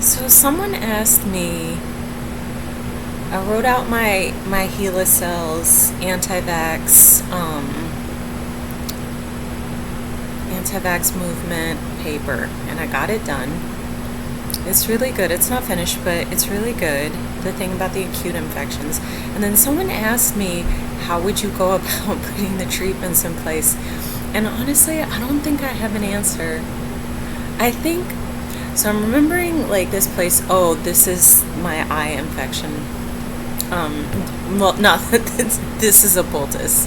So someone asked me, I wrote out my HeLa anti-vax movement paper, and I got it done. It's really good. It's not finished, but it's really good. The thing about the acute infections. And then someone asked me, how would you go about putting the treatments in place? And honestly, I don't think I have an answer. I think, so I'm remembering like this place, oh, this is my eye infection. Well, not this is a poultice.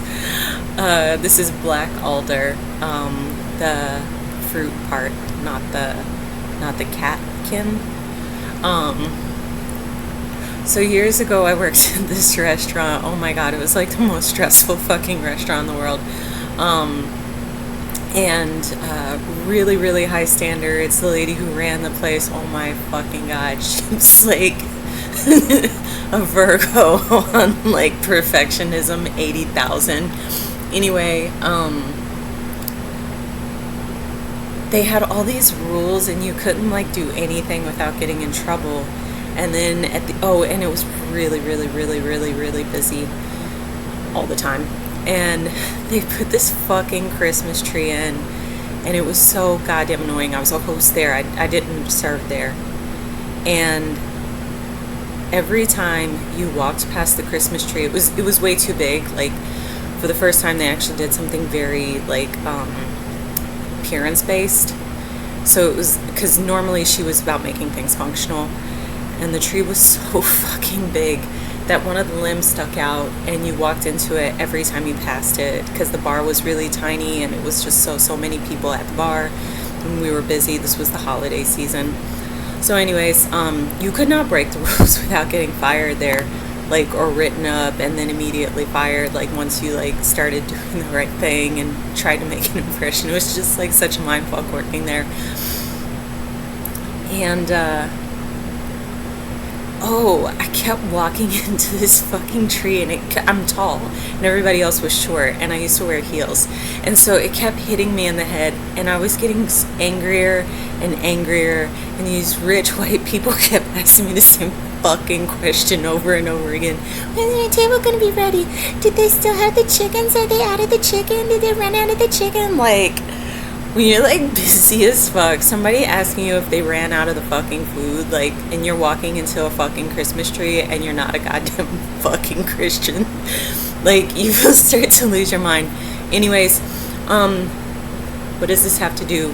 This is black alder, the fruit part, not the catkin. So years ago, I worked in this restaurant. Oh my god, it was like the most stressful fucking restaurant in the world. And really, really high standards. The lady who ran the place, oh my fucking god, she was like a Virgo on like perfectionism 80,000. Anyway, they had all these rules and you couldn't like do anything without getting in trouble. And then and it was really, really, really, really, really busy all the time. And they put this fucking Christmas tree in, and it was so goddamn annoying. I was a host there. I didn't serve there. And every time you walked past the Christmas tree, it was way too big. Like, for the first time, they actually did something very like appearance based. So it was because normally she was about making things functional, and the tree was so fucking big that one of the limbs stuck out, and you walked into it every time you passed it because the bar was really tiny, and it was just so many people at the bar, and we were busy. This was the holiday season. So anyways, you could not break the rules without getting fired there, like, or written up and then immediately fired, like, once you like started doing the right thing and tried to make an impression. It was just like such a mindfuck working there. And I kept walking into this fucking tree, and I'm tall, and everybody else was short, and I used to wear heels, and so it kept hitting me in the head, and I was getting angrier and angrier, and these rich white people kept asking me the same fucking question over and over again. When's the table gonna be ready? Did they still have the chickens? Are they out of the chicken? Did they run out of the chicken? Like, when you're like busy as fuck, somebody asking you if they ran out of the fucking food, like, and you're walking into a fucking Christmas tree and you're not a goddamn fucking Christian, like, you will start to lose your mind. Anyways, what does this have to do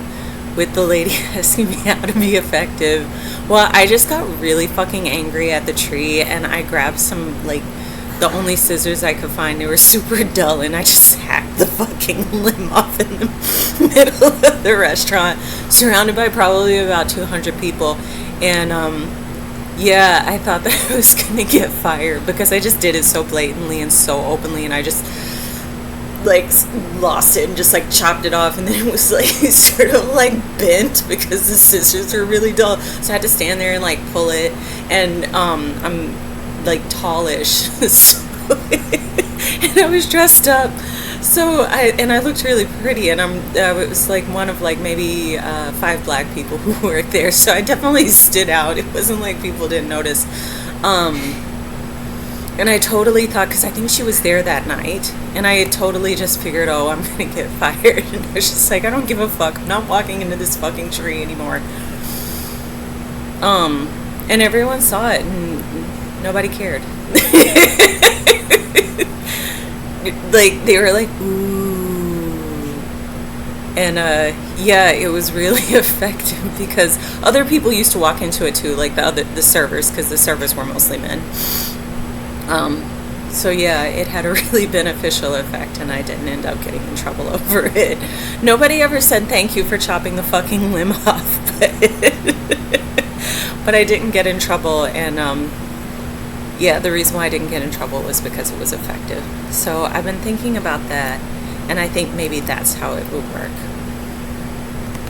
with the lady asking me how to be effective? Well, I just got really fucking angry at the tree, and I grabbed some, like, the only scissors I could find. They were super dull, and I just hacked the fucking limb off in the middle of the restaurant, surrounded by probably about 200 people. And yeah, I thought that I was gonna get fired because I just did it so blatantly and so openly, and I just like lost it and just like chopped it off, and then it was like sort of like bent because the scissors were really dull, so I had to stand there and like pull it. And I'm like tallish, so and I was dressed up, so I looked really pretty, and it was like one of like maybe 5 black people who worked there, so I definitely stood out. It wasn't like people didn't notice. And I totally thought, because I think she was there that night, and I had totally just figured, oh, I'm gonna get fired, and I was just like, I don't give a fuck, I'm not walking into this fucking tree anymore. And everyone saw it, and nobody cared. Like, they were like, ooh. And yeah, it was really effective because other people used to walk into it too, like the servers, because the servers were mostly men. So yeah, it had a really beneficial effect, and I didn't end up getting in trouble over it. Nobody ever said thank you for chopping the fucking limb off, but I didn't get in trouble. And yeah, the reason why I didn't get in trouble was because it was effective. So I've been thinking about that, and I think maybe that's how it would work.